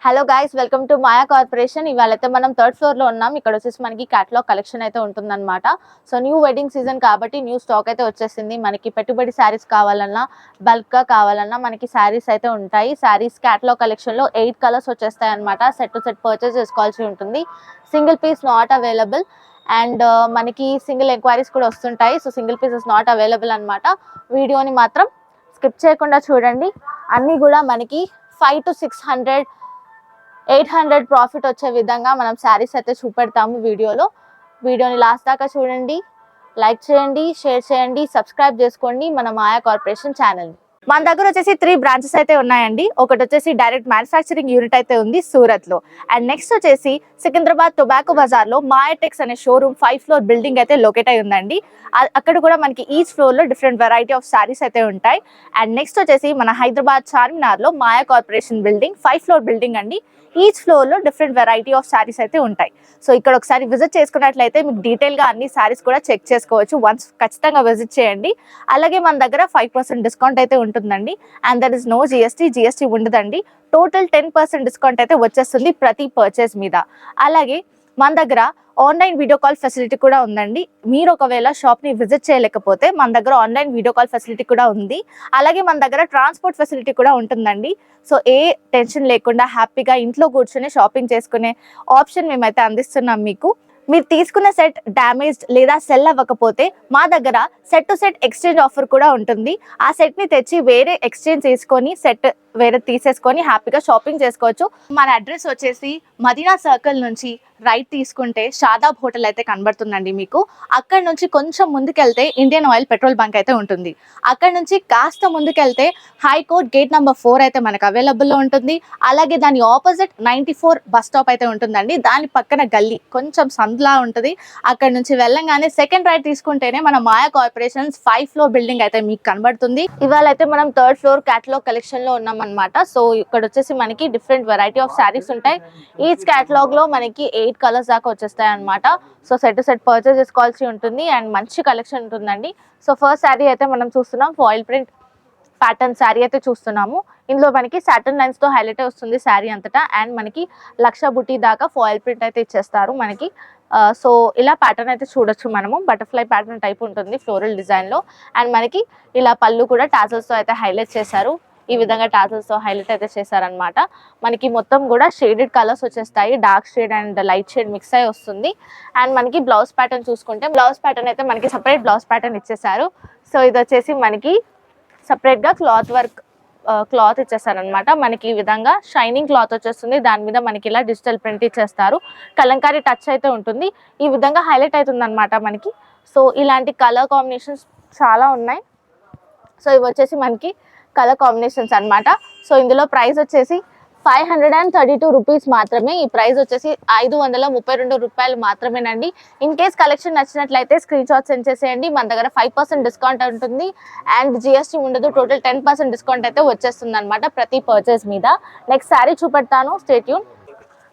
Hello guys, welcome to Maya corporation. ఇవాళైతే మనం third floor లో ఉన్నాం. ఇక్కడ వచ్చేసి మనకి క్యాటలాగ్ కలెక్షన్ అయితే ఉంటుందన్నమాట. సో న్యూ వెడ్డింగ్ సీజన్ కాబట్టి న్యూ స్టాక్ అయితే వచ్చేసింది. మనకి పెట్టుబడి శారీస్ కావాలన్నా, బల్క్ గా కావాలన్నా మనకి శారీస్ అయితే ఉంటాయి. శారీస్ క్యాటలాగ్ కలెక్షన్ లో 8 కలర్స్ వచ్చేస్తాయి అనమాట. సెట్ టు సెట్ పర్చేస్ చేసుకోవాల్సి ఉంటుంది. Single piece not available and మనకి సింగిల్ ఎంక్వైరీస్ కూడా వస్తుంటాయి. So single piece is not available అనమాట. వీడియోని మాత్రం స్కిప్ చేయకుండా చూడండి. అన్నీ కూడా మనకి 500 to 600 800 ప్రాఫిట్ వచ్చే విధంగా మనం శారీస్ అయితే చూపెడతాము వీడియోని లాస్ట్ దాకా చూడండి. లైక్ చేయండి, షేర్ చేయండి, సబ్స్క్రైబ్ చేసుకోండి మన మాయా కార్పొరేషన్ ఛానల్. మన దగ్గర వచ్చేసి 3 బ్రాంచెస్ అయితే ఉన్నాయండి. ఒకటి వచ్చేసి డైరెక్ట్ మ్యానుఫ్యాక్చరింగ్ యూనిట్ అయితే ఉంది సూరత్ లో. అండ్ నెక్స్ట్ వచ్చేసి సికింద్రాబాద్ టొబాకో బజార్ లో మాయాటెక్స్ అనే షోరూమ్ 5 ఫ్లోర్ బిల్డింగ్ అయితే లొకేట్ అయి ఉందండి. అక్కడ కూడా మనకి ఈచ్ ఫ్లోర్ లో డిఫరెంట్ వెరైటీ ఆఫ్ సారీస్ అయితే ఉంటాయి. అండ్ నెక్స్ట్ వచ్చేసి మన హైదరాబాద్ చార్మినార్ లో మాయా కార్పొరేషన్ బిల్డింగ్ 5 ఫ్లోర్ బిల్డింగ్ అండి. ఈచ్ ఫ్లోర్ లో డిఫరెంట్ వెరైటీ ఆఫ్ సారీస్ అయితే ఉంటాయి. సో ఇక్కడ ఒకసారి విజిట్ చేసుకున్నట్లయితే మీకు డీటెయిల్ గా అన్ని సారీస్ కూడా చెక్ చేసుకోవచ్చు. వన్స్ ఖచ్చితంగా విజిట్ చేయండి. అలాగే మన దగ్గర 5% డిస్కౌంట్ అయితే ఉంటుందండి. And that is no GST ఉండదండి. టోటల్ 10% డిస్కౌంట్ అయితే వచ్చేస్తుంది ప్రతి పర్చేస్ మీద. అలాగే మన దగ్గర ఆన్లైన్ వీడియో కాల్ ఫెసిలిటీ కూడా ఉందండి. మీరు ఒకవేళ షాప్ ని విజిట్ చేయలేకపోతే మన దగ్గర ఆన్లైన్ వీడియో కాల్ ఫెసిలిటీ కూడా ఉంది. అలాగే మన దగ్గర ట్రాన్స్పోర్ట్ ఫెసిలిటీ కూడా ఉంటుందండి. సో ఏ టెన్షన్ లేకుండా హ్యాపీగా ఇంట్లో కూర్చొని షాపింగ్ చేసుకునే ఆప్షన్ మేమైతే అందిస్తున్నాం మీకు. మీరు తీసుకున్న సెట్ డ్యామేజ్డ్ లేదా సెల్ అవ్వకపోతే మా దగ్గర set to set exchange offer కూడా ఉంటుంది. ఆ సెట్ ని తెచ్చి వేరే ఎక్స్చేంజ్ చేసుకొని సెట్ వేరే తీసేసుకొని హ్యాపీగా షాపింగ్ చేసుకోవచ్చు. మన అడ్రస్ వచ్చేసి మదీనా సర్కిల్ నుంచి రైట్ తీసుకుంటే షాదాబ్ హోటల్ అయితే కనబడుతుందండి మీకు. అక్కడ నుంచి కొంచెం ముందుకెళ్తే ఇండియన్ ఆయిల్ పెట్రోల్ బంక్ అయితే ఉంటుంది. అక్కడ నుంచి కాస్త ముందుకెళ్తే హైకోర్ట్ గేట్ నెంబర్ 4 అయితే మనకు అవైలబుల్లో ఉంటుంది. అలాగే దాని ఆపోజిట్ 94 బస్ స్టాప్ అయితే ఉంటుందండి. దాని పక్కన గల్లీ కొంచెం సందులా ఉంటుంది. అక్కడ నుంచి వెళ్ళంగానే సెకండ్ రైట్ తీసుకుంటేనే మన మాయా కార్పొరేషన్స్ 5 ఫ్లోర్ బిల్డింగ్ అయితే మీకు కనబడుతుంది. ఇవాళ అయితే మనం థర్డ్ ఫ్లోర్ క్యాటలాగ్ కలెక్షన్ లో ఉన్నాం అనమాట. సో ఇక్కడ వచ్చేసి మనకి డిఫరెంట్ వెరైటీ ఆఫ్ శారీస్ ఉంటాయి. ఈచ్ క్యాటలాగ్ లో మనకి 8 కలర్స్ దాకా వచ్చేస్తాయి అనమాట. So set to set purchase చేసుకోవాల్సి ఉంటుంది అండ్ మంచి కలెక్షన్ ఉంటుందండి. సో ఫస్ట్ శారీ అయితే మనం చూస్తున్నాం. ఫాయిల్ ప్రింట్ ప్యాటర్న్ శారీ అయితే చూస్తున్నాము. ఇందులో మనకి సాటర్న్ లైన్స్ తో హైలైట్ వస్తుంది శారీ అంతటా. అండ్ మనకి లక్ష బుట్టి దాకా ఫాయిల్ ప్రింట్ అయితే ఇచ్చేస్తారు మనకి. సో ఇలా ప్యాటర్న్ అయితే చూడొచ్చు మనము. బటర్ఫ్లై ప్యాటర్న్ టైప్ ఉంటుంది ఫ్లోరల్ డిజైన్ లో. అండ్ మనకి ఇలా పళ్ళు కూడా టాజల్స్ తో అయితే హైలైట్ చేశారు. ఈ విధంగా టాజల్స్ తో హైలైట్ అయితే చేశారనమాట. మనకి మొత్తం కూడా షేడెడ్ కలర్స్ వచ్చేస్తాయి. Dark shade and light shade mix అయి వస్తుంది. అండ్ మనకి బ్లౌజ్ ప్యాటర్న్ చూసుకుంటే బ్లౌజ్ ప్యాటర్న్ అయితే మనకి సపరేట్ బ్లౌజ్ ప్యాటర్న్ ఇచ్చేసారు. సో ఇది వచ్చేసి మనకి సపరేట్ గా క్లాత్ ఇచ్చేస్తారనమాట. మనకి ఈ విధంగా షైనింగ్ క్లాత్ వచ్చేస్తుంది. దాని మీద మనకి ఇలా డిజిటల్ ప్రింట్ ఇచ్చేస్తారు. కలంకారీ టచ్ అయితే ఉంటుంది. ఈ విధంగా హైలైట్ అవుతుంది అనమాట మనకి. సో ఇలాంటి కలర్ కాంబినేషన్స్ చాలా ఉన్నాయి. సో ఇవి వచ్చేసి మనకి కలర్ కాంబినేషన్స్ అనమాట. సో ఇందులో ప్రైస్ వచ్చేసి 532 రూపీస్ మాత్రమే. ఈ ప్రైస్ వచ్చేసి 532 రూపాయలు మాత్రమేనండి. ఇన్ కేస్ కలెక్షన్ నచ్చినట్లయితే స్క్రీన్ షాట్ సెండ్ చేసేయండి. మన దగ్గర 5% డిస్కౌంట్ ఉంటుంది అండ్ జిఎస్టీ ఉండదు. టోటల్ 10% డిస్కౌంట్ అయితే వచ్చేస్తుంది అనమాట ప్రతి పర్చేస్ మీద. నెక్స్ట్ శారీ చూపెడతాను, స్టే ట్యూన్.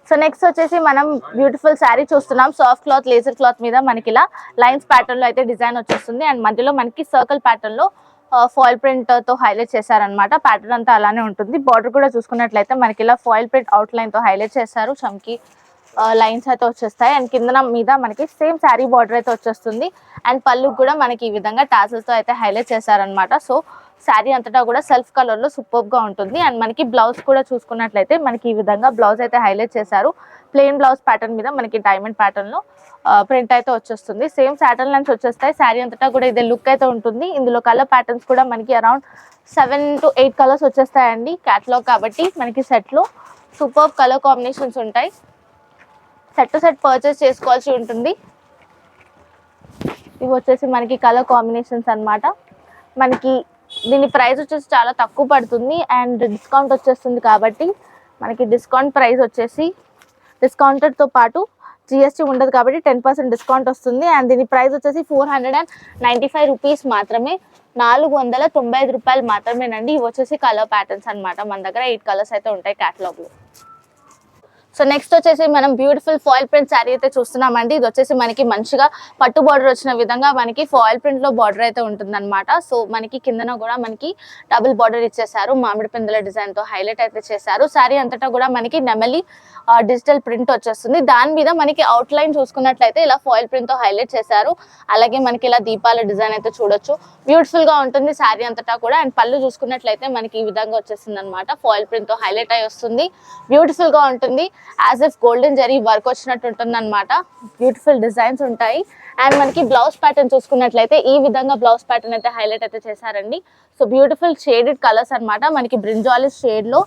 సో నెక్స్ట్ వచ్చేసి మనం బ్యూటిఫుల్ శారీ చూస్తున్నాం. సాఫ్ట్ క్లాత్ లేజర్ క్లాత్ మీద మనకి ఇలా లైన్స్ ప్యాటర్న్ లో అయితే డిజైన్ వచ్చేస్తుంది. అండ్ మధ్యలో మనకి సర్కిల్ ప్యాటర్న్ లో ఫాయిల్ ప్రింట్ తో హైలైట్ చేశారనమాట. ప్యాటర్న్ అంతా అలానే ఉంటుంది. బార్డర్ కూడా చూసుకున్నట్లయితే మనకి ఇలా ఫాయిల్ ప్రింట్ అవుట్ లైన్ తో హైలైట్ చేశారు. చమ్కి లైన్స్ అయితే వచ్చేస్తాయి. అండ్ కింద మీద మనకి సేమ్ శారీ బార్డర్ అయితే వచ్చేస్తుంది. అండ్ పళ్ళు కూడా మనకి ఈ విధంగా టాసల్స్ తో అయితే హైలైట్ చేశారనమాట. సో శారీ అంతటా కూడా సెల్ఫ్ కలర్ లో సూపర్ గా ఉంటుంది. అండ్ మనకి బ్లౌజ్ కూడా చూసుకున్నట్లయితే మనకి ఈ విధంగా బ్లౌజ్ అయితే హైలైట్ చేశారు. ప్లెయిన్ బ్లౌజ్ ప్యాటర్న్ మీద మనకి డైమండ్ ప్యాటర్న్ లో ప్రింట్ అయితే వచ్చేస్తుంది. సేమ్ సాటర్న్ లైన్స్ వచ్చేస్తాయి. శారీ అంతటా కూడా ఇదే లుక్ అయితే ఉంటుంది. ఇందులో కలర్ ప్యాటర్న్స్ కూడా మనకి అరౌండ్ 7 to 8 కలర్స్ వచ్చేస్తాయండి. క్యాటలాగ్ కాబట్టి మనకి సెట్ లో సూపర్ కలర్ కాంబినేషన్స్ ఉంటాయి. సెట్ టు సెట్ పర్చేస్ చేసుకోవాల్సి ఉంటుంది. ఇవి వచ్చేసి మనకి కలర్ కాంబినేషన్స్ అనమాట. మనకి దీని ప్రైస్ వచ్చేసి చాలా తక్కువ పడుతుంది అండ్ డిస్కౌంట్ వచ్చేస్తుంది కాబట్టి మనకి డిస్కౌంట్ ప్రైస్ వచ్చేసి డిస్కౌంటెడ్ తో పాటు జిఎస్టీ ఉండదు కాబట్టి 10% డిస్కౌంట్ వస్తుంది. అండ్ దీని ప్రైస్ వచ్చేసి 495 రూపీస్ మాత్రమే. 495 రూపాయలు మాత్రమేనండి. ఇవి వచ్చేసి కలర్ ప్యాటర్న్స్ అనమాట. మన దగ్గర 8 కలర్స్ అయితే ఉంటాయి క్యాటలాగ్ లో. సో నెక్స్ట్ వచ్చేసి మనం బ్యూటిఫుల్ ఫాయిల్ ప్రింట్ శారీ అయితే చూస్తున్నామండి. ఇది వచ్చేసి మనకి మంచిగా పట్టు బార్డర్ వచ్చిన విధంగా మనకి ఫాయిల్ ప్రింట్ లో బార్డర్ అయితే ఉంటుందన్నమాట. సో మనకి కిందన కూడా మనకి డబుల్ బార్డర్ ఇచ్చేసారు, మామిడి పిందెల డిజైన్ తో హైలైట్ అయితే చేశారు. శారీ అంతటా కూడా మనకి నెమలి డిజిటల్ ప్రింట్ వచ్చేస్తుంది. దాని మీద మనకి అవుట్ లైన్ చూసుకున్నట్లయితే ఇలా ఫాయిల్ ప్రింట్ తో హైలైట్ చేశారు. అలాగే మనకి ఇలా దీపాల డిజైన్ అయితే చూడొచ్చు, బ్యూటిఫుల్ గా ఉంటుంది శారీ అంతటా కూడా. అండ్ పళ్ళు చూసుకున్నట్లయితే మనకి ఈ విధంగా వచ్చేసింది అనమాట, ఫాయిల్ ప్రింట్ తో హైలైట్ అయి వస్తుంది, బ్యూటిఫుల్ గా ఉంటుంది. As if golden zari work వచ్చినట్టు ఉంటుంది అనమాట, బ్యూటిఫుల్ డిజైన్స్ ఉంటాయి. అండ్ మనకి బ్లౌజ్ ప్యాటర్న్ చూసుకున్నట్లయితే ఈ విధంగా బ్లౌజ్ ప్యాటర్న్ అయితే హైలైట్ అయితే చేశారండి. సో బ్యూటిఫుల్ షేడెడ్ కలర్స్ అనమాట, మనకి బ్రింజాలిస్ షేడ్ లో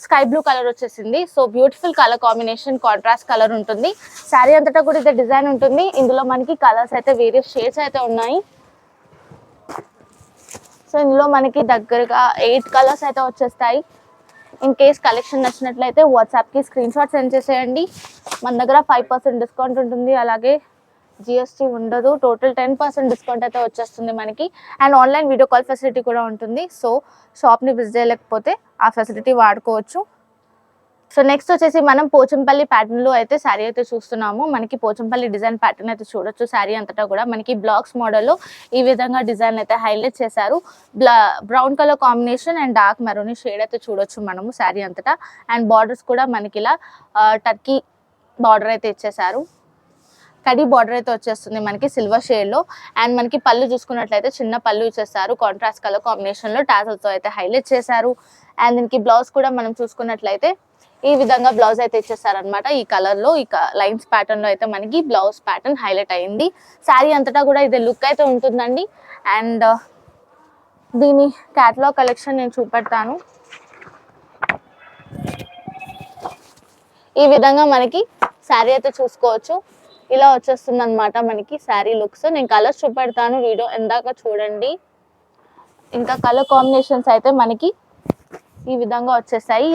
స్కై బ్లూ కలర్ వచ్చేసింది. So beautiful colour combination, contrast colour ఉంటుంది. శారీ అంతటా కూడా ఇదే డిజైన్ ఉంటుంది. ఇందులో మనకి కలర్స్ అయితే వేరియస్ షేడ్స్ అయితే ఉన్నాయి. సో ఇందులో మనకి దగ్గరగా 8 కలర్స్ అయితే వచ్చేస్తాయి. ఇన్ కేస్ కలెక్షన్ నచ్చినట్లయితే వాట్సాప్కి స్క్రీన్ షాట్ సెండ్ చేసేయండి. మన దగ్గర 5% డిస్కౌంట్ ఉంటుంది, అలాగే జిఎస్టీ ఉండదు. టోటల్ 10% డిస్కౌంట్ అయితే వచ్చేస్తుంది మనకి. And online video call facility కూడా ఉంటుంది. సో షాప్ని విజిట్ చేయలేకపోతే ఆ ఫెసిలిటీ వాడుకోవచ్చు. సో నెక్స్ట్ వచ్చేసి మనం పోచంపల్లి ప్యాటర్న్లో అయితే శారీ అయితే చూస్తున్నాము. మనకి పోచంపల్లి డిజైన్ ప్యాటర్న్ అయితే చూడొచ్చు. శారీ అంతటా కూడా మనకి బ్లాక్స్ మోడల్లో ఈ విధంగా డిజైన్ అయితే హైలైట్ చేశారు. Brown colour combination and dark maroon shade అయితే చూడొచ్చు మనము శారీ అంతటా. అండ్ బార్డర్స్ కూడా మనకి ఇలా టర్కీ బార్డర్ అయితే ఇచ్చేసారు, కడి బార్డర్ అయితే వచ్చేస్తుంది మనకి సిల్వర్ షేడ్ లో. అండ్ మనకి పళ్ళు చూసుకున్నట్లయితే చిన్న పళ్ళు ఇచ్చేసారు, కాంట్రాస్ట్ కలర్ కాంబినేషన్ లో టాజల్ తో అయితే హైలైట్ చేశారు. అండ్ దీనికి బ్లౌజ్ కూడా మనం చూసుకున్నట్లయితే ఈ విధంగా బ్లౌజ్ అయితే ఇచ్చేసారు అనమాట. ఈ కలర్ లో, ఈ లైన్స్ ప్యాటర్న్ లో అయితే మనకి బ్లౌజ్ ప్యాటర్న్ హైలైట్ అయింది. శారీ అంతటా కూడా ఇదే లుక్ అయితే ఉంటుందండి. అండ్ దీని క్యాటలాగ్ కలెక్షన్ నేను చూపెడతాను. ఈ విధంగా మనకి శారీ అయితే చూసుకోవచ్చు, ఇలా వచ్చేస్తుంది అనమాట మనకి శారీ లుక్స్. నేను కలర్స్ చూపెడతాను, వీడియో ఎందాక చూడండి. ఇంకా కలర్ కాంబినేషన్స్ అయితే మనకి ఈ విధంగా వచ్చేసాయి.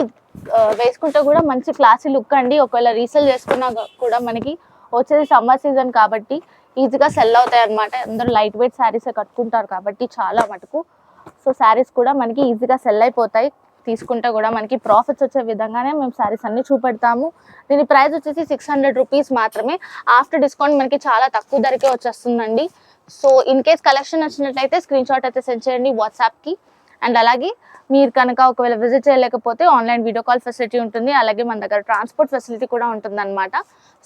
వేసుకుంటే కూడా మంచి క్లాసీ లుక్ అండి. ఒకవేళ రీసేల్ చేసుకున్నా కూడా మనకి వచ్చేది సమ్మర్ సీజన్ కాబట్టి ఈజీగా సెల్ అవుతాయి అనమాట. అందరూ లైట్ వెయిట్ శారీస్ కట్టుకుంటారు కాబట్టి చాలా మటుకు. సో శారీస్ కూడా మనకి ఈజీగా సెల్ అయిపోతాయి. తీసుకుంటే కూడా మనకి ప్రాఫిట్స్ వచ్చే విధంగానే మేము శారీస్ అన్ని చూపెడతాము. దీని ప్రైస్ వచ్చేసి 600 రూపీస్ మాత్రమే. ఆఫ్టర్ డిస్కౌంట్ మనకి చాలా తక్కువ ధరకే వచ్చేస్తుందండి. సో ఇన్ కేస్ కలెక్షన్ నచ్చినట్లయితే స్క్రీన్ షాట్ అయితే సెండ్ చేయండి వాట్సాప్కి. అండ్ అలాగే మీరు కనుక ఒకవేళ విజిట్ చేయలేకపోతే ఆన్లైన్ వీడియో కాల్ ఫెసిలిటీ ఉంటుంది, అలాగే మన దగ్గర ట్రాన్స్పోర్ట్ ఫెసిలిటీ కూడా ఉంటుందన్నమాట.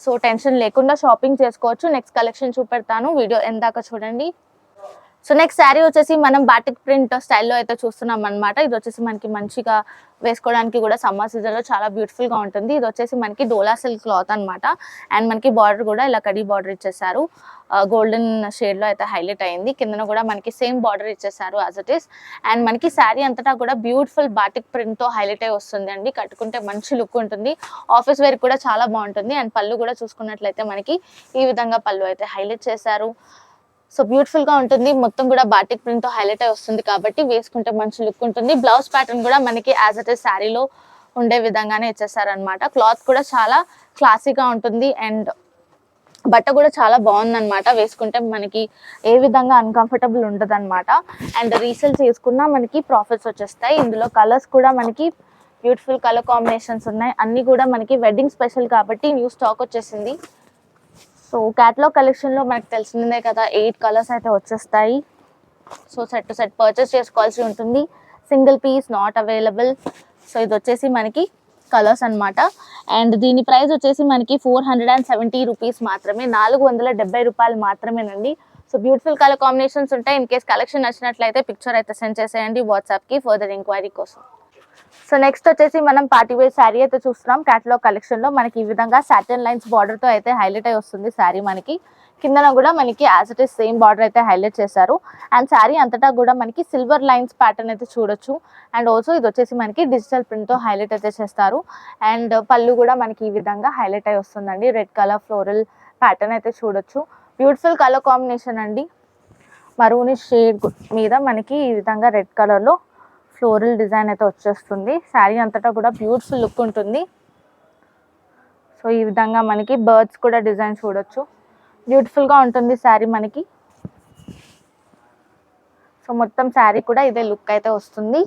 సో టెన్షన్ లేకుండా షాపింగ్ చేసుకోవచ్చు. నెక్స్ట్ కలెక్షన్ చూపెడతాను, వీడియో ఎందాక చూడండి. సో నెక్స్ట్ శారీ వచ్చేసి మనం బాటిక్ ప్రింట్ స్టైల్లో అయితే చూస్తున్నాం అనమాట. ఇది వచ్చేసి మనకి మంచిగా వేసుకోవడానికి కూడా సమ్మర్ సీజన్లో చాలా బ్యూటిఫుల్గా ఉంటుంది. ఇది వచ్చేసి మనకి డోలా సిల్క్ క్లాత్ అనమాట. అండ్ మనకి బార్డర్ కూడా ఇలా కడీ బార్డర్ ఇచ్చేసారు, గోల్డెన్ షేడ్లో అయితే హైలైట్ అయింది. కిందన కూడా మనకి సేమ్ బార్డర్ ఇచ్చేసారు యాజ్ ఇట్ ఈస్. అండ్ మనకి శారీ అంతటా కూడా బ్యూటిఫుల్ బాటిక్ ప్రింట్తో హైలైట్ అయి వస్తుంది అండి. కట్టుకుంటే మంచి లుక్ ఉంటుంది, ఆఫీస్ వేర్ కూడా చాలా బాగుంటుంది. అండ్ పళ్ళు కూడా చూసుకున్నట్లయితే మనకి ఈ విధంగా పళ్ళు అయితే హైలైట్ చేశారు. సో బ్యూటిఫుల్ గా ఉంటుంది, మొత్తం కూడా బాటిక్ ప్రింట్ తో హైలైట్ అయి వస్తుంది కాబట్టి వేసుకుంటే మంచి లుక్ ఉంటుంది. బ్లౌజ్ ప్యాటర్న్ కూడా మనకి యాజ్ ఇట్ ఈస్ శారీలో ఉండే విధంగానే ఇచ్చేసారనమాట. క్లాత్ కూడా చాలా క్లాసీగా ఉంటుంది అండ్ బట్ట కూడా చాలా బాగుందన్నమాట. వేసుకుంటే మనకి ఏ విధంగా అన్కంఫర్టబుల్ ఉండదు అనమాట. అండ్ రీసేల్ చేసుకున్నా మనకి ప్రాఫిట్స్ వచ్చేస్తాయి. ఇందులో కలర్స్ కూడా మనకి బ్యూటిఫుల్ కలర్ కాంబినేషన్స్ ఉన్నాయి. అన్ని కూడా మనకి వెడ్డింగ్ స్పెషల్ కాబట్టి న్యూ స్టాక్ వచ్చేసింది. సో క్యాటలాగ్ కలెక్షన్లో మనకు తెలిసిందే కదా, 8 కలర్స్ అయితే వచ్చేస్తాయి. So set to set purchase చేసుకోవాల్సి ఉంటుంది, single piece not available. So ఇది వచ్చేసి మనకి కలర్స్ అనమాట. అండ్ దీని ప్రైస్ వచ్చేసి మనకి 470 రూపీస్ మాత్రమే, 470 రూపాయలు మాత్రమేనండి. సో బ్యూటిఫుల్ కలర్ కాంబినేషన్స్ ఉంటాయి. ఇన్ కేస్ కలెక్షన్ నచ్చినట్లయితే పిక్చర్ అయితే సెండ్ చేసేయండి వాట్సాప్కి ఫర్దర్ ఎంక్వైరీ కోసం. సో నెక్స్ట్ వచ్చేసి మనం పార్టీ వేర్ శారీ అయితే చూస్తున్నాం. క్యాటలాగ్ కలెక్షన్లో మనకి ఈ విధంగా సాటిన్ లైన్స్ బార్డర్తో అయితే హైలైట్ అయి వస్తుంది శారీ. మనకి కిందన కూడా మనకి as it is same border అయితే హైలైట్ చేశారు. అండ్ శారీ అంతటా కూడా మనకి సిల్వర్ లైన్స్ ప్యాటర్న్ అయితే చూడొచ్చు. అండ్ ఆల్సో ఇది వచ్చేసి మనకి డిజిటల్ ప్రింట్తో హైలైట్ అయితే చేస్తారు. అండ్ పళ్ళు కూడా మనకి ఈ విధంగా హైలైట్ అయి వస్తుందండి. రెడ్ కలర్ ఫ్లోరల్ ప్యాటర్న్ అయితే చూడొచ్చు, బ్యూటిఫుల్ కలర్ కాంబినేషన్ అండి. మరూని షేడ్ మీద మనకి ఈ విధంగా రెడ్ కలర్లో ఫ్లోరల్ డిజైన్ అయితే వచ్చేస్తుంది. శారీ అంతటా కూడా బ్యూటిఫుల్ లుక్ ఉంటుంది. సో ఈ విధంగా మనకి బర్డ్స్ కూడా డిజైన్ చూడొచ్చు, బ్యూటిఫుల్గా ఉంటుంది శారీ మనకి. సో మొత్తం శారీ కూడా ఇదే లుక్ అయితే వస్తుంది.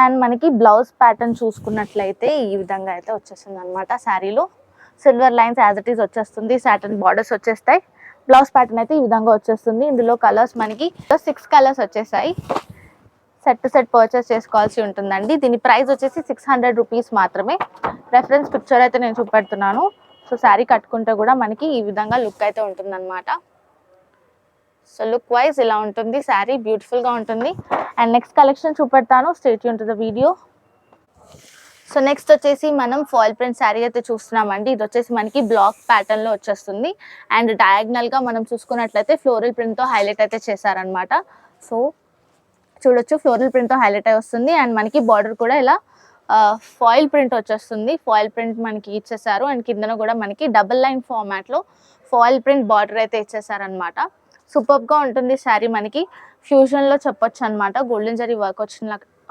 అండ్ మనకి బ్లౌజ్ ప్యాటర్న్ చూసుకున్నట్లయితే ఈ విధంగా అయితే వచ్చేస్తుంది అనమాట. శారీలో silver lines as it is వచ్చేస్తుంది, సాటన్ బార్డర్స్ వచ్చేస్తాయి. బ్లౌజ్ ప్యాటర్న్ అయితే ఈ విధంగా వచ్చేస్తుంది. ఇందులో కలర్స్ మనకి 6 కలర్స్ వచ్చేసాయి. సెట్ టు సెట్ పర్చేస్ చేసుకోవాల్సి ఉంటుందండి. దీని ప్రైస్ వచ్చేసి 600 రూపీస్ మాత్రమే. రెఫరెన్స్ పిక్చర్ అయితే నేను చూపెడుతున్నాను. సో శారీ కట్టుకుంటే కూడా మనకి ఈ విధంగా లుక్ అయితే ఉంటుంది అనమాట. సో లుక్ వైజ్ ఇలా ఉంటుంది శారీ, బ్యూటిఫుల్గా ఉంటుంది. అండ్ నెక్స్ట్ కలెక్షన్ చూపెడతాను, stay tuned to the video. So next వచ్చేసి మనం ఫాయిల్ ప్రింట్ శారీ అయితే చూస్తున్నామండి. ఇది వచ్చేసి మనకి బ్లాక్ ప్యాటర్న్లో వచ్చేస్తుంది. అండ్ డయాగ్నల్గా మనం చూసుకున్నట్లయితే ఫ్లోరల్ ప్రింట్తో హైలైట్ అయితే చేశారనమాట. సో చూడొచ్చు, ఫ్లోరల్ ప్రింట్తో హైలైట్ అయి వస్తుంది. అండ్ మనకి బార్డర్ కూడా ఇలా ఫాయిల్ ప్రింట్ వచ్చేస్తుంది. ఫాయిల్ ప్రింట్ మనకి ఇచ్చేసారు. అండ్ కిందన కూడా మనకి డబుల్ లైన్ ఫార్మాట్లో ఫాయిల్ ప్రింట్ బార్డర్ అయితే ఇచ్చేసారనమాట. సూపర్గా ఉంటుంది శారీ. మనకి ఫ్యూజన్లో చెప్పొచ్చు అనమాట. గోల్డెన్ జరీ వర్క్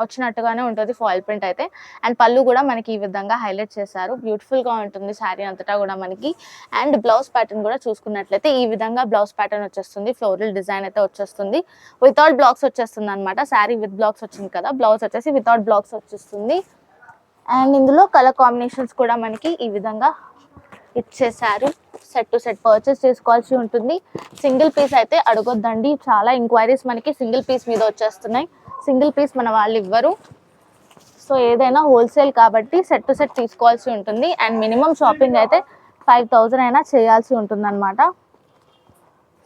వచ్చినట్టుగానే ఉంటుంది ఫాయిల్ ప్రింట్ అయితే. అండ్ పళ్ళు కూడా మనకి ఈ విధంగా హైలైట్ చేశారు. బ్యూటిఫుల్గా ఉంటుంది శారీ అంతటా కూడా మనకి. అండ్ బ్లౌజ్ ప్యాటర్న్ కూడా చూసుకున్నట్లయితే ఈ విధంగా బ్లౌజ్ ప్యాటర్న్ వచ్చేస్తుంది. ఫ్లోరల్ డిజైన్ అయితే వచ్చేస్తుంది. వితౌట్ బ్లాక్స్ వచ్చేస్తుంది అనమాట. శారీ విత్ బ్లాక్స్ వచ్చింది కదా, బ్లౌజ్ వచ్చేసి వితౌట్ బ్లాక్స్ వచ్చేస్తుంది. అండ్ ఇందులో కలర్ కాంబినేషన్స్ కూడా మనకి ఈ విధంగా ఇచ్చేసారు. సెట్ టు సెట్ పర్చేస్ చేసుకోవాల్సి ఉంటుంది. సింగిల్ పీస్ అయితే అడగొద్దండి. చాలా ఎంక్వైరీస్ మనకి సింగిల్ పీస్ మీద వచ్చేస్తున్నాయి. సింగిల్ పీస్ మన వాళ్ళు ఇవ్వరు. సో ఏదైనా హోల్సేల్ కాబట్టి సెట్ టు సెట్ తీసుకోవాల్సి ఉంటుంది. అండ్ మినిమం షాపింగ్ అయితే 5000 అయినా చేయాల్సి ఉంటుంది అనమాట.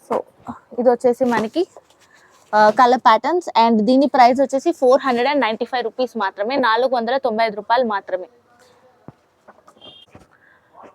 సో ఇది వచ్చేసి మనకి కలర్ ప్యాటర్న్స్. అండ్ దీని ప్రైస్ వచ్చేసి 495 రూపీస్ మాత్రమే, 495 రూపాయలు మాత్రమే.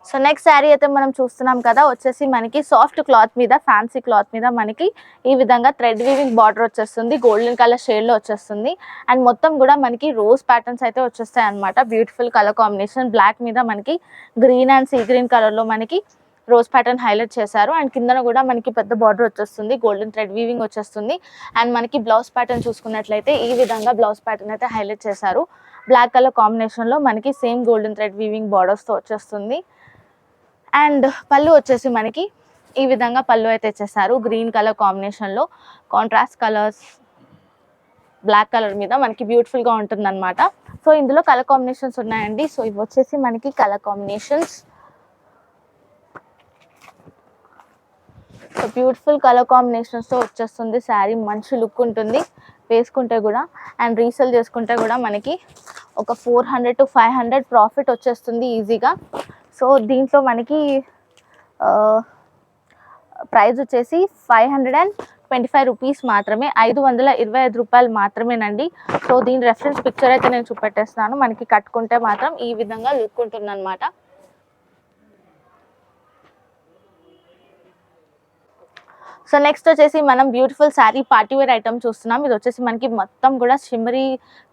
సో నెక్స్ట్ శారీ అయితే మనం చూస్తున్నాం కదా, వచ్చేసి మనకి సాఫ్ట్ క్లాత్ మీద, ఫ్యాన్సీ క్లాత్ మీద మనకి ఈ విధంగా థ్రెడ్ వీవింగ్ బార్డర్ వచ్చేస్తుంది. గోల్డెన్ కలర్ షేడ్లో వచ్చేస్తుంది. అండ్ మొత్తం కూడా మనకి రోజ్ ప్యాటర్న్స్ అయితే వచ్చేస్తాయి అనమాట. Beautiful colour combination. బ్లాక్ మీద మనకి గ్రీన్ అండ్ సీ గ్రీన్ కలర్లో మనకి రోజ్ ప్యాటర్న్ హైలైట్ చేశారు. అండ్ కిందన కూడా మనకి పెద్ద బార్డర్ వచ్చేస్తుంది. గోల్డెన్ థ్రెడ్ వీవింగ్ వచ్చేస్తుంది. అండ్ మనకి బ్లౌజ్ ప్యాటర్న్ చూసుకున్నట్లయితే ఈ విధంగా బ్లౌజ్ ప్యాటర్న్ అయితే హైలైట్ చేశారు. బ్లాక్ కలర్ కాంబినేషన్లో మనకి సేమ్ గోల్డెన్ థ్రెడ్ వీవింగ్ బార్డర్స్తో వచ్చేస్తుంది. అండ్ పళ్ళు వచ్చేసి మనకి ఈ విధంగా పళ్ళు అయితే ఇచ్చేసారు. గ్రీన్ కలర్ కాంబినేషన్లో కాంట్రాస్ట్ కలర్స్ బ్లాక్ కలర్ మీద మనకి బ్యూటిఫుల్గా ఉంటుంది అనమాట. సో ఇందులో కలర్ కాంబినేషన్స్ ఉన్నాయండి. సో ఇవి వచ్చేసి మనకి colour combinations. So beautiful colour కాంబినేషన్స్తో వచ్చేస్తుంది శారీ. మంచి లుక్ ఉంటుంది వేసుకుంటే కూడా. అండ్ రీసేల్ చేసుకుంటే కూడా మనకి ఒక 400 to 500 ప్రాఫిట్ వచ్చేస్తుంది ఈజీగా. సో దీంట్లో మనకి ప్రైస్ వచ్చేసి 525 రూపీస్ మాత్రమే, 525 రూపాయలు మాత్రమేనండి. సో దీని రెఫరెన్స్ పిక్చర్ అయితే నేను చూపెట్టేస్తున్నాను. మనకి కట్టుకుంటే మాత్రం ఈ విధంగా లుక్ ఉంటుంది అనమాట. సో నెక్స్ట్ వచ్చేసి మనం బ్యూటిఫుల్ శారీ పార్టీవేర్ ఐటమ్ చూస్తున్నాం. ఇది వచ్చేసి మనకి మొత్తం కూడా షిమ్మరీ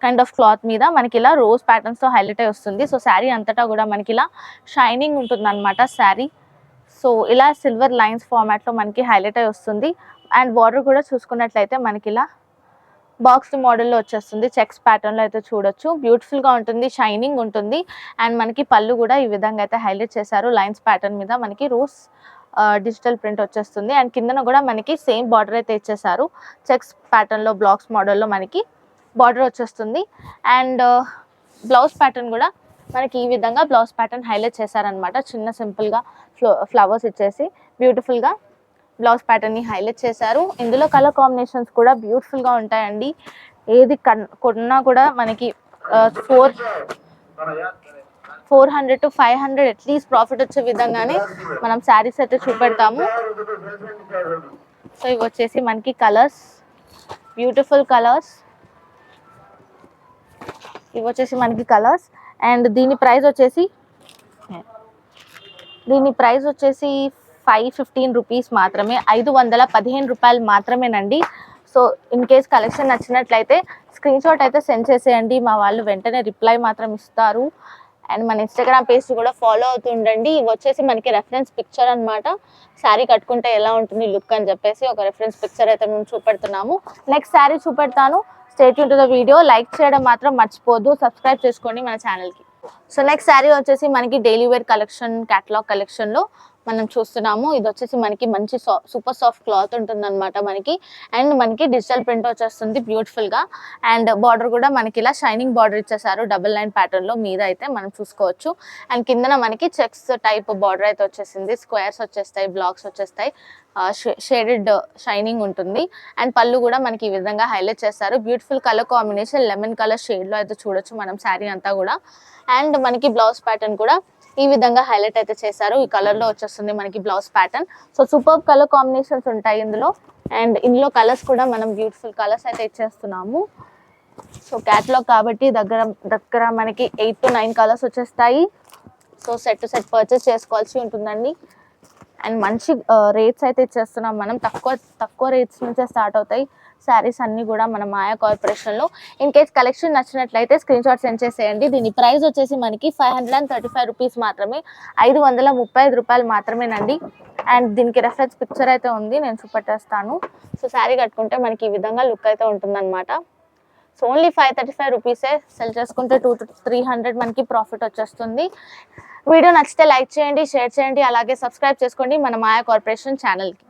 కైండ్ ఆఫ్ క్లాత్ మీద మనకి ఇలా రోజ్ ప్యాటర్న్స్తో హైలైట్ అయి వస్తుంది. సో శారీ అంతటా కూడా మనకి ఇలా షైనింగ్ ఉంటుంది అనమాట శారీ. సో ఇలా సిల్వర్ లైన్స్ ఫార్మాట్లో మనకి హైలైట్ అయి వస్తుంది. అండ్ బార్డర్ కూడా చూసుకున్నట్లయితే మనకి ఇలా బాక్స్ మోడల్లో వచ్చేస్తుంది. చెక్స్ ప్యాటర్న్లో అయితే చూడొచ్చు. బ్యూటిఫుల్గా ఉంటుంది, షైనింగ్ ఉంటుంది. అండ్ మనకి పళ్ళు కూడా ఈ విధంగా అయితే హైలైట్ చేశారు. లైన్స్ ప్యాటర్న్ మీద మనకి రోజ్ డిజిటల్ ప్రింట్ వచ్చేస్తుంది. అండ్ కిందన కూడా మనకి సేమ్ బార్డర్ అయితే ఇచ్చేసారు. చెక్స్ ప్యాటర్న్లో బ్లాక్స్ మోడల్లో మనకి బార్డర్ వచ్చేస్తుంది. అండ్ బ్లౌజ్ ప్యాటర్న్ కూడా మనకి ఈ విధంగా బ్లౌజ్ ప్యాటర్న్ హైలైట్ చేశారనమాట. చిన్న సింపుల్గా ఫ్లవర్స్ ఇచ్చేసి బ్యూటిఫుల్గా బ్లౌజ్ ప్యాటర్న్ని హైలైట్ చేశారు. ఇందులో కలర్ కాంబినేషన్స్ కూడా బ్యూటిఫుల్గా ఉంటాయండి. ఏది కొన్నా కూడా మనకి 400 to 500 అట్లీస్ట్ ప్రాఫిట్ వచ్చే విధంగానే మనం శారీస్ అయితే చూపెడతాము. సో ఇవి వచ్చేసి మనకి కలర్స్, బ్యూటిఫుల్ కలర్స్. ఇవి వచ్చేసి మనకి కలర్స్. అండ్ దీని ప్రైస్ వచ్చేసి 515 రూపీస్ మాత్రమే, 515 రూపాయలు మాత్రమేనండి. సో ఇన్ కేస్ కలెక్షన్ నచ్చినట్లయితే స్క్రీన్ షాట్ అయితే సెండ్ చేసేయండి. మా వాళ్ళు వెంటనే రిప్లై మాత్రం ఇస్తారు. అండ్ మన ఇన్స్టాగ్రామ్ పేజ్ కూడా ఫాలో అవుతూ ఉండండి. ఇవి వచ్చేసి మనకి రెఫరెన్స్ పిక్చర్ అనమాట. శారీ కట్టుకుంటే ఎలా ఉంటుంది లుక్ అని చెప్పేసి ఒక రెఫరెన్స్ పిక్చర్ అయితే మేము చూపెడుతున్నాము. నెక్స్ట్ శారీ చూపెడతాను, stay tuned to the video. Like చేయడం మాత్రం మర్చిపోద్దు, సబ్స్క్రైబ్ చేసుకోండి మన ఛానల్కి. సో నెక్స్ట్ శారీ వచ్చేసి మనకి డైలీ వేర్ కలెక్షన్, క్యాటలాగ్ కలెక్షన్లో మనం చూస్తున్నాము. ఇది వచ్చేసి మనకి మంచి సూపర్ సాఫ్ట్ క్లాత్ ఉంటుందన్నమాట మనకి. అండ్ మనకి డిజిటల్ ప్రింట్ వచ్చేస్తుంది బ్యూటిఫుల్ గా. అండ్ బార్డర్ కూడా మనకి ఇలా షైనింగ్ బార్డర్ ఇచ్చేసారు డబుల్ లైన్ ప్యాటర్న్ లో, మీద అయితే మనం చూసుకోవచ్చు. అండ్ కిందన మనకి చెక్స్ టైప్ బార్డర్ అయితే వచ్చేసింది, స్క్వేర్స్ వచ్చేస్తాయి, బ్లాక్స్ వచ్చేస్తాయి, షేడెడ్ షైనింగ్ ఉంటుంది. అండ్ పళ్ళు కూడా మనకి ఈ విధంగా హైలైట్ చేస్తారు. Beautiful colour combination, lemon colour shade లో అయితే చూడొచ్చు మనం శారీ అంతా కూడా. అండ్ మనకి బ్లౌజ్ ప్యాటర్న్ కూడా ఈ విధంగా హైలైట్ అయితే చేశారు. ఈ కలర్ లో వచ్చేస్తుంది మనకి blouse pattern. So super colour combinations ఉంటాయి ఇందులో. అండ్ ఇందులో కలర్స్ కూడా మనం బ్యూటిఫుల్ కలర్స్ అయితే ఇచ్చేస్తున్నాము. సో క్యాటలాగ్ కాబట్టి దగ్గర మనకి 8 to 9 కలర్స్ వచ్చేస్తాయి. So set to set purchase చేసుకోవాల్సి ఉంటుందండి. అండ్ మంచి రేట్స్ అయితే ఇచ్చేస్తున్నాం మనం, తక్కువ రేట్స్ నుంచే స్టార్ట్ అవుతాయి శారీస్ అన్నీ కూడా మన మాయా కార్పొరేషన్లో. ఇన్ కేస్ కలెక్షన్ నచ్చినట్లయితే స్క్రీన్ షాట్ సెండ్ చేసేయండి. దీని ప్రైస్ వచ్చేసి మనకి 535 రూపీస్ మాత్రమే, 535 రూపాయలు మాత్రమేనండి. అండ్ దీనికి రెఫరెన్స్ పిక్చర్ అయితే ఉంది, నేను చూపెట్టేస్తాను. సో శారీ కట్టుకుంటే మనకి ఈ విధంగా లుక్ అయితే ఉంటుందన్నమాట. సో ఓన్లీ 535 రూపీసే, సెల్ చేసుకుంటే 200 to 300 మనకి ప్రాఫిట్ వచ్చేస్తుంది. వీడియో నచ్చితే లైక్ చేయండి, షేర్ చేయండి, అలాగే సబ్స్క్రైబ్ చేసుకోండి మన మాయా కార్పొరేషన్ ఛానల్కి.